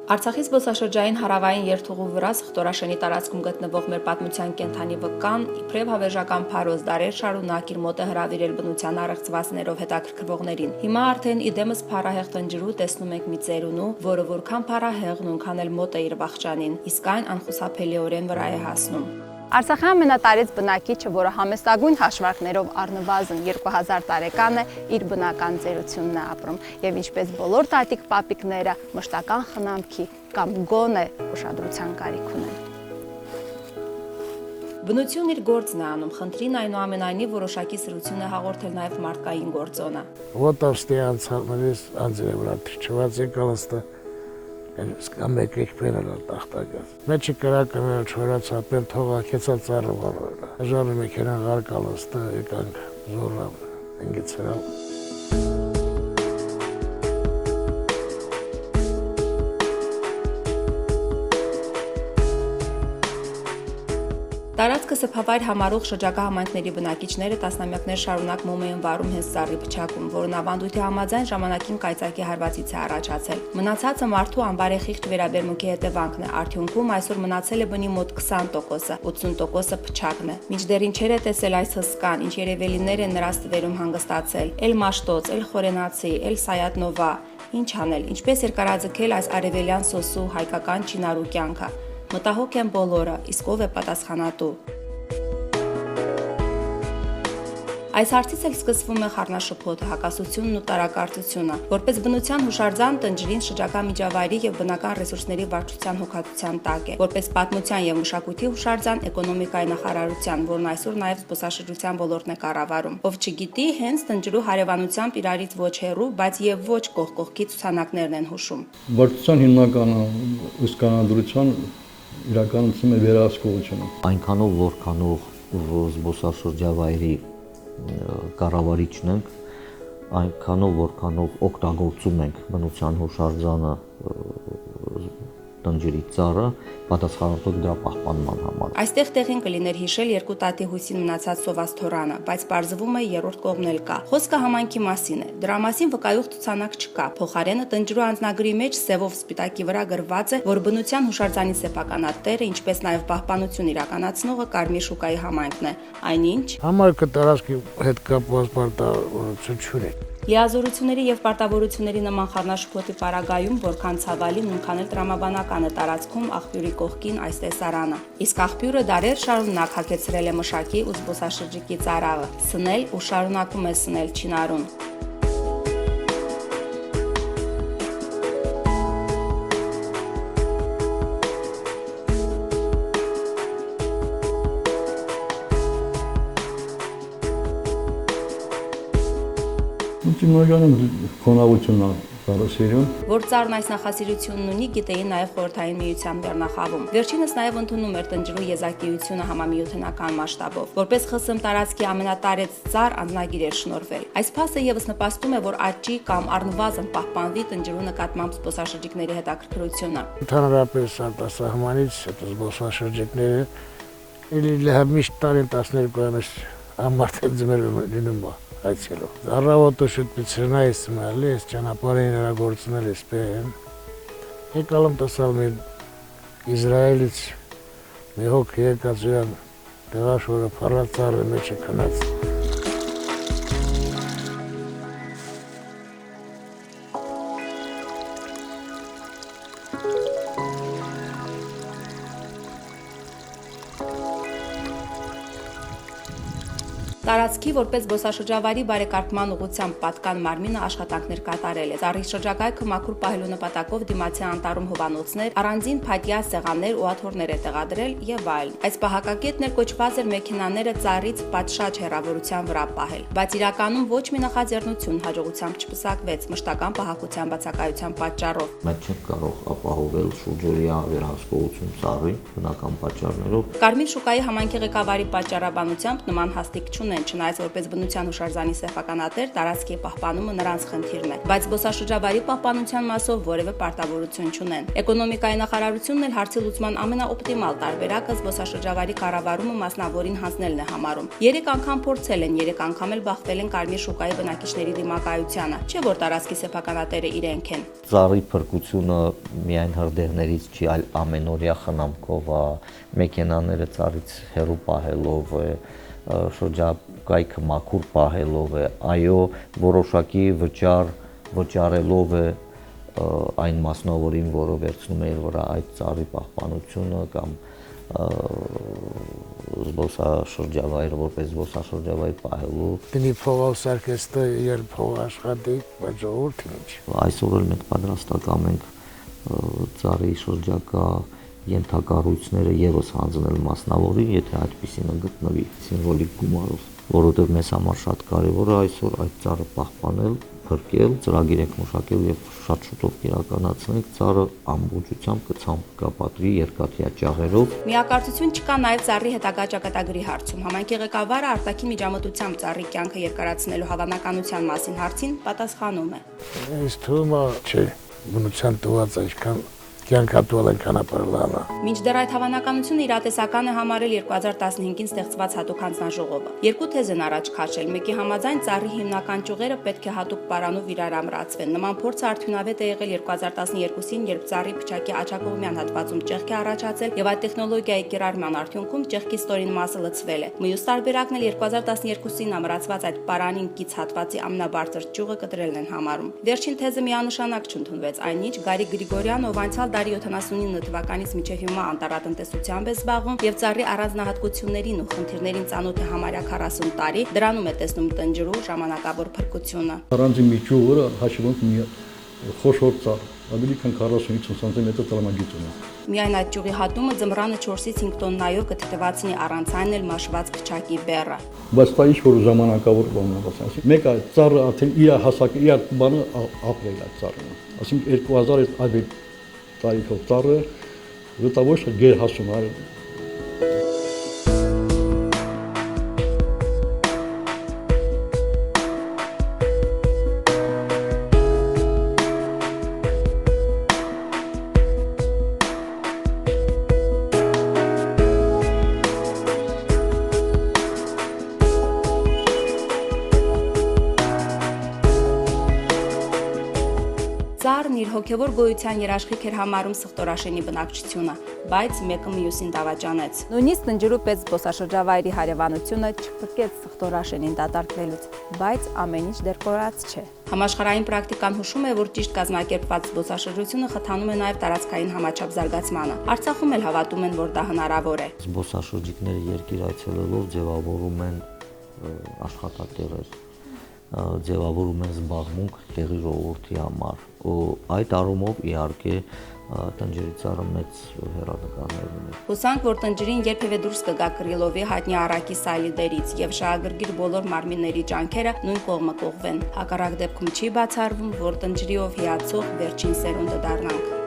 Արցախի զբոսաշրջային հարավային երթուղու վրա Սխտորաշենի տարածքում գտնվող մեր պատմության կենդանի վկան իբրև հավերժական փարոզ դարեր շարունակ իր մոտ է հրավիրել բնության առեղծվածներով հետաքրքրվողներին։ Հիմա արդեն իդեմս փարահեղ տնջրու տեսնում ենք մի ծերունու, որը որքան փարահեղ նույնքան էլ մոտ է իր վախճանին, իսկ այն անխուսափելիորեն վրա է հասնում։ Արցախի ամենատարեց բնակիչը, որը համեստագույն հաշվարկներով առնվազն 2000 տարեկան է, իր բնական ծերությունն է ապրում եւ ինչպես բոլոր տատիկ պապիկները մշտական խնամքի կամ գոնե ուշադրության կարիք ունեն։ Բնությունն իր գործն է անում, խնդրին այնուամենայնիվ որոշակի սրություն է հաղորդել նաև մարդկային գործոնը։ Вот австрияцыз անձրևրատ չված եկալստը Սկամեկ եկպենել տախտագազ։ Մեջի կրակը չորած ապել թողակեցա ծառը վարվելա։ Ժարը մեքենան գարկալստը եկանք զորավ ընգիցրավ։ Տարածքը սփավայր համարող շրջակա համայնքների բնակիչները տասնամյակներ շարունակ մոմ էին վարում հենց ծառի փչակում, որն ավանդույթի համաձայն ժամանակին կայծակի հարվածից է առաջացել։ Մնացածը մարդու անբարեխիղճ վերաբերմունքի հետևանքն է, արդյունքում այսօր մնացել է բնի մոտ 20%-ը, 80%-ը փչակն է։ Մինչդեռ ինչեր է տեսել այս հսկան, ինչ երևելիներ են նրա ստվերում հանգստացել, էլ մաշտոց, էլ խորենացի, էլ սայատնովա, ինչ անել, ինչպես երկարաձգել այս արևելյան սոսու հայկական չինարու կյանքը։ Մտահոգ են բոլորը, իսկ ով է պատասխանատու։ Այս հարցից էլ սկսվում է խառնաշփոթը, հակասությունն ու տարակարծությունը, որպես բնության հուշարձան տնջրին շրջակա միջավայրի եւ բնական ռեսուրսների վարչության հոգատության տակ է, որպես պատմության եւ մշակույթի հուշարձան էկոնոմիկայի նախարարության, որն այսօր նաեւ զբոսաշրջության ոլորտն է կառավարում։ Ով չգիտի, հենց տնջրու հարևանությամբ իրարից ոչ հեռու, բայց եւ ոչ կողքի ցուցանակներն են հուշում։ Վարչության հիմնական ուսկանադրության իրականացում է վերահսկողությունը։ Այնքանով որքանով զբոսաշրջավայրի կառավարիչն ենք, այնքանով որքանով օգտագործում ենք բնության հուշարձանը տնջրի ծառը պատասխանատու դրա պահպանման համար։ Այստեղ տեղին կլիներ հիշել երկու տատի հույսին մնացած սոված թորանը, բայց պարզվում է երրորդ կողմն էլ կա։ Խոսքը համայնքի մասին է։ Դրա մասին վկայող ցուցանակ չկա։ Փոխարենը տնջրու անձնագրի մեջ սևով սպիտակի վրա գրված է, որ բնության հուշարձանի սեփականատերը, ինչպես նաև պահպանություն իրականացնողը Կարմիր շուկայի համայնքն է։ Այնինչ Համայնքը տարածքի հետ կապված պարտավորություն չունի։ Լիազորությունների եւ պարտավորությունների նման խառնաշփոթի պարագայում, որքան ցավալի, նույնքան էլ տրամաբանական է տարածքում աղբյուրի կողքին այս տեսարանը։ Իսկ աղբյուրը դարեր շարունակ հագեցրել է մշակի ու զբոսաշրջիկի ծառավը, սնել ու շարունակում է սնել չինարուն։ Հիմնականում խոնավությունն է կարասիրում։ Որ ծառն այս նախասիրությունն ունի, գիտեին նաև Խորհրդային Միության բեռնախավում։ Վերջինս նաև ընդունում էր տնջրու եզակիությունը համամիութենական մասշտաբով, որպես ԽՍՀՄ տարածքի ամենատարեց ծառ անձնագիր էր շնորհվել։ Այս փաստը եւս նպաստում է, որ աճի կամ առնվազն պահպանվի տնջրու նկատմամբ զբոսաշրջիկների հետաքրքրությունը։ Ընդհանրապես արտասահմանից հետո զբոսաշրջիկները միշտ տարին 12 ամիս ամարտել ձմերում լինում է։ Առավոտը շուտ պիցրնա ես մալի, ես ճանապարհին հրագործնել ես պեն։ Եկալում տեսալ մի Իսրայելից մի հոգ եկած իրան տեղաշ, որը փառած ծառի մեջ է քնած։ Տարածքի որպես զբոսաշրջավայրի բարեկարգման ուղղությամբ պատկան մարմինը աշխատանքներ կատարել է։ Ծառի շրջակայքը մաքուր պահելու նպատակով դիմացի անտառում հովանոցներ, առանձին փաթյա սեղաններ ու աթոռներ է տեղադրել եւ այլն։ Այս պահակակետն էր կոչված էր մեքենաները ծառից պատշաճ հեռավորության վրա պահել, բայց իրականում ոչ մի նախաձեռնություն հաջողությամբ չպսակվեց մշտական պահակության բացակայության պատճառով։ Մենք չենք կարող ապահովել շուրջօրյա վերահսկողություն ծառի բնական պատճառներով։ Կարմիր շուկայի համայնքի ղեկավարի պատճառաբանությամբ նման հաստիկ չունեն չունեն, չնայած որպես բնության հուշարձանի սեփականատեր տարածքի պահպանումը նրանց խնդիրն է, բայց զբոսաշրջավայրի պահպանության մասով որևէ պարտավորություն չունեն։ Էկոնոմիկայի նախարարությունն էլ հարցի լուծման ամենաօպտիմալ տարբերակը զբոսաշրջավայրի կառավարումը մասնավորին հանձնելն է համարում։ 3 անգամ փորձել են, 3 անգամ էլ բախվել են Կարմիր շուկայի բնակիչների դիմակայությանը, չէ՞ որ տարածքի սեփականատերը իրենք են։ Ծառի փրկությունը միայն հրդեհներից չի, այլ ամենօրյա խնամքով է, մեքենաները ծառից հեռու պահելով է, շրջակայքը մաքուր պահելով է, այո, որոշակի վճարելով է այն մասնավորին, որը վերցնում է իր վրա այդ ծառի պահպանությունը կամ զբոսաշրջավայրը որպես զբոսաշրջավայր պահելու։ Տնի փողով սարքեստը երբ փող աշխատի, բայց ժողովուրդն ինչ։ Այսօր էլ մենք պատրաստական ենք ծառի շրջակա ենթակառույցները եւս հանձնել մասնավորին, եթե այդպիսինը գտնվի սիմվոլիկ գումարով, որովհետեւ մեզ համար շատ կարեւոր է այսօր այդ ծառը պահպանել, փրկել, ծրագիր ենք մշակել եւ շատ շուտով կիրականացնենք, ծառը ամբողջությամբ կցանկապատվի երկաթյա ճաղերով։ Միակարծություն չկա նաև ծառի հետագա ճակատագրի հարցում։ Համայնքի ղեկավարը արտաքին միջամտությամբ ծառի կյանքը երկարացնելու հավանականության մասին հարցին պատասխանում է։ Ինձ թվում է, չէ, բնության տված այսքան կյանքատուալ այնքան ապարլանա։ Մինչդեռ այդ հավանականությունը իրատեսական է համարել 2015-ին ստեղծված հատուկ հանձնաժողովը։ Երկու թեզ են առաջ քաշել։ Մեկի համաձայն ծառի հիմնական ճյուղերը պետք է հատուկ պարանով իրար ամրացվեն։ Նման փորձը արդյունավետ է եղել 2012-ին, երբ ծառի փչակի աջակողմյան հատվածում ճեղք է առաջացել եւ այդ տեխնոլոգիայի կիրառման արդյունքում ճեղքի ստորին մասը լցվել է։ Մյուս տարբերակն էլ 2012-ին ամրացված այդ պարանին կից հատվածի ամենաբարձր ճյուղը կտրելն են համարում։ Վերջին թեզը միանշանակ չընդունվեց, այնինչ Գարի Գրիգորյանը, ով անցյալ դարի 79 թվականից մինչև հիմա անտառատենտեսությամբ է զբաղվում եւ ծառի առանձնահատկություններին ու խնդիրներին ծանոթ է համարյա 40 տարի, դրանում է տեսնում տնջրու ժամանակավոր փրկությունը։ Առանձին մի ճյուղը հաշվենք մի խոշոր ծառ, ավելի քան 40-50 սանտիմետր տրամագիծ ունի։ Միայն այդ ճյուղի հատումը ձմռանը 4-ից 5 տոննայով կթեթևացնի առանց այն էլ մաշված փչակի բեռը։ Բայց դա ինչ-որ ժամանակավոր բան է, ասենք։ Մեկ այդ ծառը արդեն իր հասակը, իր բանը ապրել է ծառը։ Ասենք 2000 այդ տարիքով ծառը դա ոչ թե գերհասում է։ Ծառն իր հոգևոր գոյության երաշխիք էր համարում Սխտորաշենի բնակչությունը, բայց մեկը մյուսին դավաճանեց։ Նույնիսկ տնջրու պես զբոսաշրջավայրի հարևանությունը չփրկեց Սխտորաշենին դատարկվելուց, բայց ամեն ինչ դեռ կորած չէ։ Համաշխարհային պրակտիկան հուշում է, որ ճիշտ կազմակերպված զբոսաշրջությունը խթանում է նաև տարածքային համաչափ զարգացմանը։ Արցախում էլ հավատում են, որ դա հնարավոր է։ Զբոսաշրջիկները երկիր այցելելով ձևավորում են աշխատատեղեր, ձևավորում են զբաղմունք տեղի ժողովրդի համար։ Այդ առումով իհարկե տնջրի ծառը մեծ հեռանկարներ ունի։ Հուսանք, որ տնջրին երբևէ դուրս կգա Կրիլովի հայտնի Արաքի սայլիդերից եւ շահագրգիռ բոլոր մարմինների ջանքերը նույն կողմը կողվեն։ Հակառակ դեպքում չի բացառվում, որ տնջրիով հիացող վերջին սերունդը դառնանք։